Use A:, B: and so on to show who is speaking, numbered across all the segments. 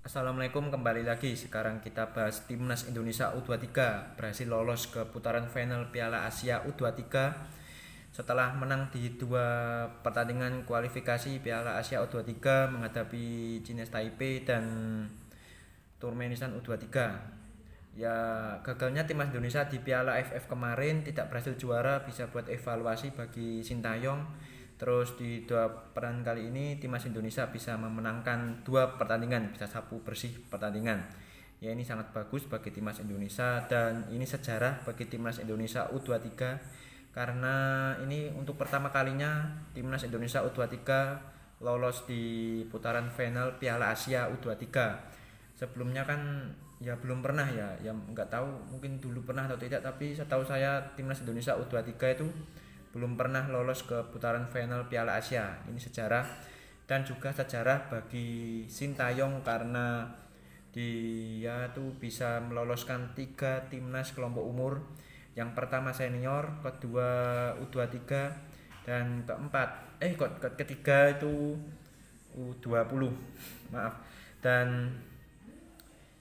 A: Assalamualaikum, kembali lagi. Sekarang kita bahas Timnas Indonesia U23 berhasil lolos ke putaran final Piala Asia U23 setelah menang di dua pertandingan kualifikasi Piala Asia U23 menghadapi Cina Taipei dan Turkmenistan U23. Ya, gagalnya timnas Indonesia di Piala AFF kemarin tidak berhasil juara bisa buat evaluasi bagi Sintayong. Terus di dua peran kali ini timnas Indonesia bisa memenangkan dua pertandingan, bisa sapu bersih pertandingan. Ya, ini sangat bagus bagi timnas Indonesia dan ini sejarah bagi timnas Indonesia U23 karena ini untuk pertama kalinya timnas Indonesia U23 lolos di putaran final Piala Asia U23. Sebelumnya kan ya belum pernah ya nggak tahu mungkin dulu pernah atau tidak, tapi setahu saya timnas Indonesia U23 itu belum pernah lolos ke putaran final Piala Asia. Ini sejarah dan juga sejarah bagi Sintayong karena dia tuh bisa meloloskan tiga timnas kelompok umur. Yang pertama senior, kedua U23 dan ketiga itu U20. Maaf. Dan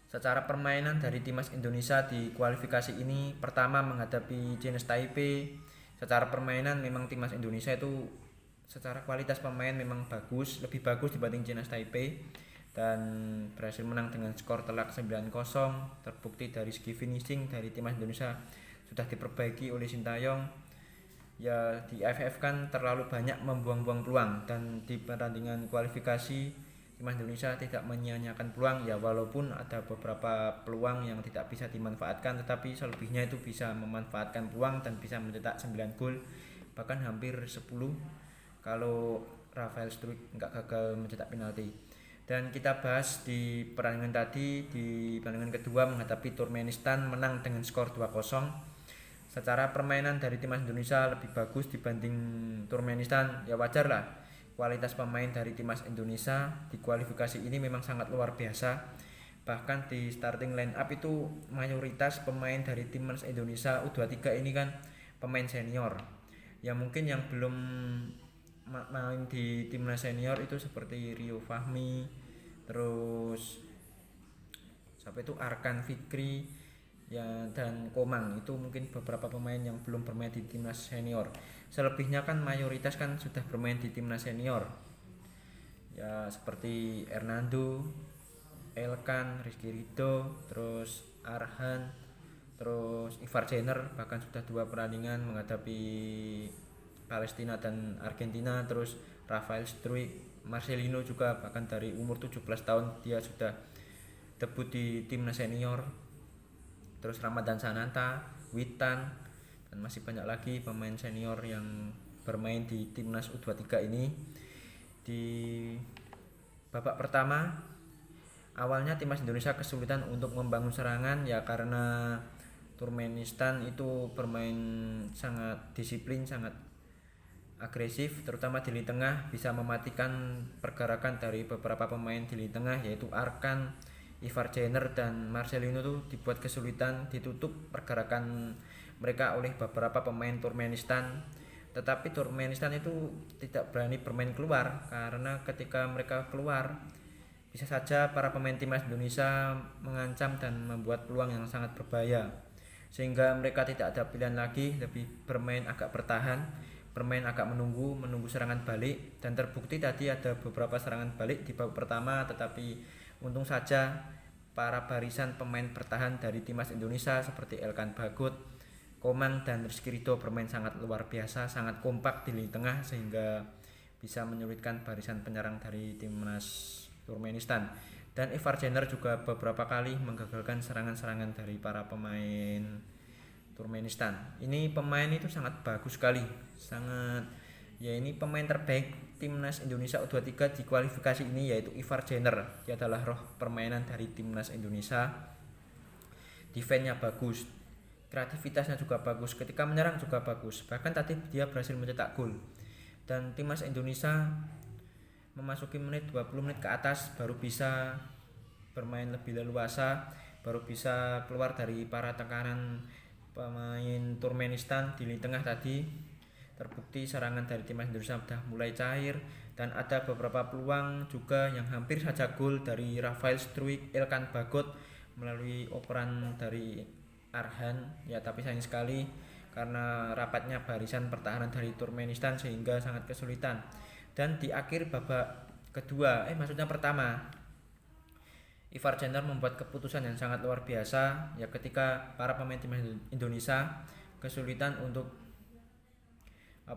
A: secara permainan dari timnas Indonesia di kualifikasi ini pertama menghadapi Cina Taipei, secara permainan memang timnas Indonesia itu secara kualitas pemain memang bagus, lebih bagus dibanding Cina Taipei dan berhasil menang dengan skor telak 9-0. Terbukti dari segi finishing dari timnas Indonesia sudah diperbaiki oleh Sintayong. Ya, di AFF kan terlalu banyak membuang-buang peluang dan di pertandingan kualifikasi timnas Indonesia tidak menyia-nyiakan peluang ya, walaupun ada beberapa peluang yang tidak bisa dimanfaatkan, tetapi selebihnya itu bisa memanfaatkan peluang dan bisa mencetak 9 gol, bahkan hampir 10 kalau Rafael Struijk nggak gagal mencetak penalti. Dan kita bahas di pertandingan tadi, di pertandingan kedua menghadapi Turkmenistan menang dengan skor 2-0. Secara permainan dari timnas Indonesia lebih bagus dibanding Turkmenistan, ya wajar lah. Kualitas pemain dari timnas Indonesia di kualifikasi ini memang sangat luar biasa. Bahkan di starting line up itu mayoritas pemain dari timnas Indonesia U23 ini kan pemain senior. Ya mungkin yang belum main di timnas senior itu seperti Rio Fahmi, terus sampai itu Arkan Fikri ya, dan Komang. Itu mungkin beberapa pemain yang belum bermain di timnas senior. Selebihnya kan mayoritas kan sudah bermain di timnas senior. Ya seperti Hernando, Elkan, Rizky Ridho, terus Arhan, terus Ivar Jenner bahkan sudah dua pertandingan menghadapi Palestina dan Argentina. Terus Rafael Struijk, Marcelino juga bahkan dari umur 17 tahun dia sudah debut di timnas senior. Terus Ramadan Sananta, Witan, dan masih banyak lagi pemain senior yang bermain di timnas U23 ini. Di babak pertama awalnya timnas Indonesia kesulitan untuk membangun serangan ya karena Turkmenistan itu bermain sangat disiplin, sangat agresif, terutama di lini tengah bisa mematikan pergerakan dari beberapa pemain di lini tengah yaitu Arkan, Ivar Jenner dan Marcelino tuh dibuat kesulitan ditutup pergerakan mereka oleh beberapa pemain Turkmenistan. Tetapi Turkmenistan itu tidak berani bermain keluar karena ketika mereka keluar bisa saja para pemain timnas Indonesia mengancam dan membuat peluang yang sangat berbahaya. Sehingga mereka tidak ada pilihan lagi, lebih bermain agak bertahan, bermain agak menunggu serangan balik, dan terbukti tadi ada beberapa serangan balik di babak pertama, tetapi untung saja para barisan pemain bertahan dari timnas Indonesia seperti Elkan Bagot, Komang dan Rizky Ridho bermain sangat luar biasa, sangat kompak di lini tengah sehingga bisa menyulitkan barisan penyerang dari timnas Turkmenistan. Dan Ivar Jenner juga beberapa kali menggagalkan serangan-serangan dari para pemain Turkmenistan. Ini pemain itu sangat bagus sekali, sangat ya, ini pemain terbaik timnas Indonesia U23 di kualifikasi ini yaitu Ivar Jenner. Dia adalah roh permainan dari timnas Indonesia. Defense-nya bagus, kreativitasnya juga bagus, ketika menyerang juga bagus. Bahkan tadi dia berhasil mencetak gol. Dan timnas Indonesia memasuki menit 20 menit ke atas baru bisa bermain lebih leluasa, baru bisa keluar dari para tekanan pemain Turkmenistan di lini tengah tadi. Terbukti serangan dari timnas Indonesia sudah mulai cair dan ada beberapa peluang juga yang hampir saja gol dari Rafael Struijk, Ilkan Bagot melalui operan dari Arhan ya, tapi sayang sekali karena rapatnya barisan pertahanan dari Turkmenistan sehingga sangat kesulitan. Dan di akhir babak kedua maksudnya pertama, Ivar Jenner membuat keputusan yang sangat luar biasa ya, ketika para pemain tim Indonesia kesulitan untuk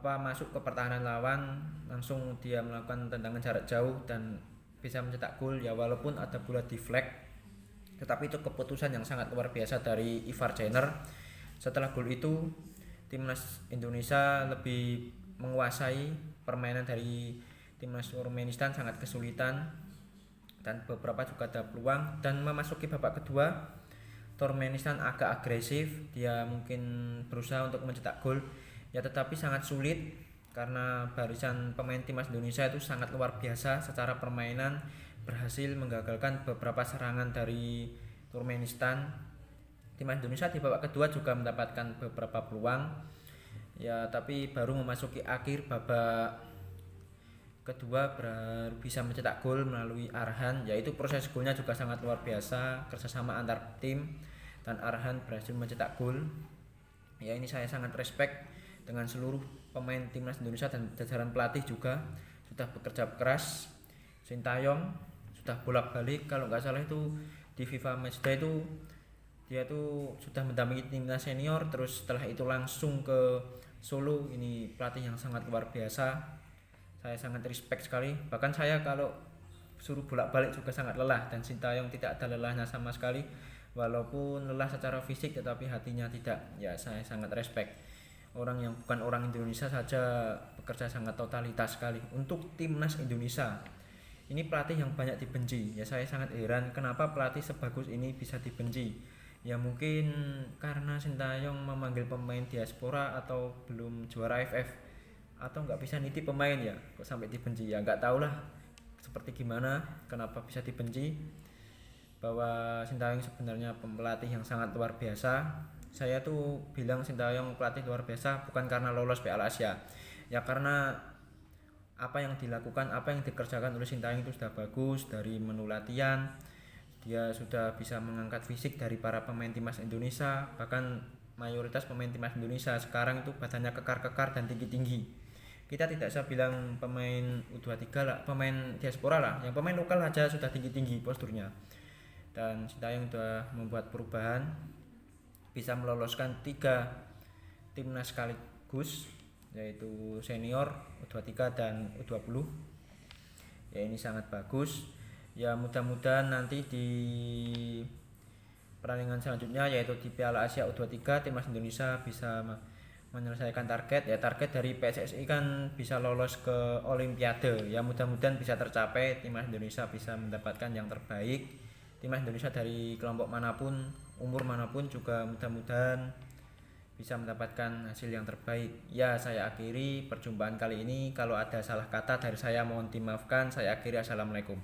A: masuk ke pertahanan lawan, langsung dia melakukan tendangan jarak jauh dan bisa mencetak gol ya, walaupun ada bola deflect, tetapi itu keputusan yang sangat luar biasa dari Ivar Jenner. Setelah gol itu timnas Indonesia lebih menguasai permainan dari timnas Turkmenistan, sangat kesulitan dan beberapa juga ada peluang. Dan memasuki babak kedua, Turkmenistan agak agresif, dia mungkin berusaha untuk mencetak gol ya, tetapi sangat sulit karena barisan pemain timnas Indonesia itu sangat luar biasa secara permainan, berhasil menggagalkan beberapa serangan dari Turkmenistan. Timnas Indonesia di babak kedua juga mendapatkan beberapa peluang ya, tapi baru memasuki akhir babak kedua baru bisa mencetak gol melalui Arhan, yaitu proses golnya juga sangat luar biasa, kerjasama antar tim, dan Arhan berhasil mencetak gol ya. Ini saya sangat respect dengan seluruh pemain timnas Indonesia dan jajaran pelatih juga sudah bekerja keras. Sintayong sudah bolak-balik, kalau nggak salah itu di FIFA Matchday itu dia tuh sudah mendampingi timnas senior, terus setelah itu langsung ke Solo. Ini pelatih yang sangat luar biasa, saya sangat respect sekali. Bahkan saya kalau suruh bolak-balik juga sangat lelah, dan Sintayong tidak ada lelahnya sama sekali, walaupun lelah secara fisik tetapi hatinya tidak ya. Saya sangat respect, orang yang bukan orang Indonesia saja bekerja sangat totalitas sekali untuk timnas Indonesia. Ini pelatih yang banyak dibenci ya, saya sangat heran kenapa pelatih sebagus ini bisa dibenci ya. Mungkin karena Sintayong memanggil pemain diaspora atau belum juara AFF, atau nggak bisa nitip pemain ya, kok sampai dibenci ya, nggak tahulah seperti gimana kenapa bisa dibenci. Bahwa Sintayong sebenarnya pelatih yang sangat luar biasa. Saya tuh bilang Sintayong pelatih luar biasa bukan karena lolos Piala Asia ya, karena apa yang dilakukan, apa yang dikerjakan oleh Sintayong itu sudah bagus. Dari menu latihan dia sudah bisa mengangkat fisik dari para pemain timnas Indonesia, bahkan mayoritas pemain timnas Indonesia sekarang itu badannya kekar-kekar dan tinggi-tinggi. Kita tidak bisa bilang pemain U23 lah, pemain diaspora lah, yang pemain lokal aja sudah tinggi-tinggi posturnya. Dan Sintayong sudah membuat perubahan, bisa meloloskan 3 timnas sekaligus, yaitu senior, U23 dan U20 ya. Ini sangat bagus ya, mudah-mudahan nanti di pertandingan selanjutnya, yaitu di Piala Asia U23, timnas Indonesia bisa menyelesaikan target ya. Target dari PSSI kan bisa lolos ke Olimpiade ya, mudah-mudahan bisa tercapai, timnas Indonesia bisa mendapatkan yang terbaik. Timnas Indonesia dari kelompok manapun, umur manapun juga mudah-mudahan bisa mendapatkan hasil yang terbaik ya. Saya akhiri perjumpaan kali ini, kalau ada salah kata dari saya mohon dimaafkan. Saya akhiri, assalamualaikum.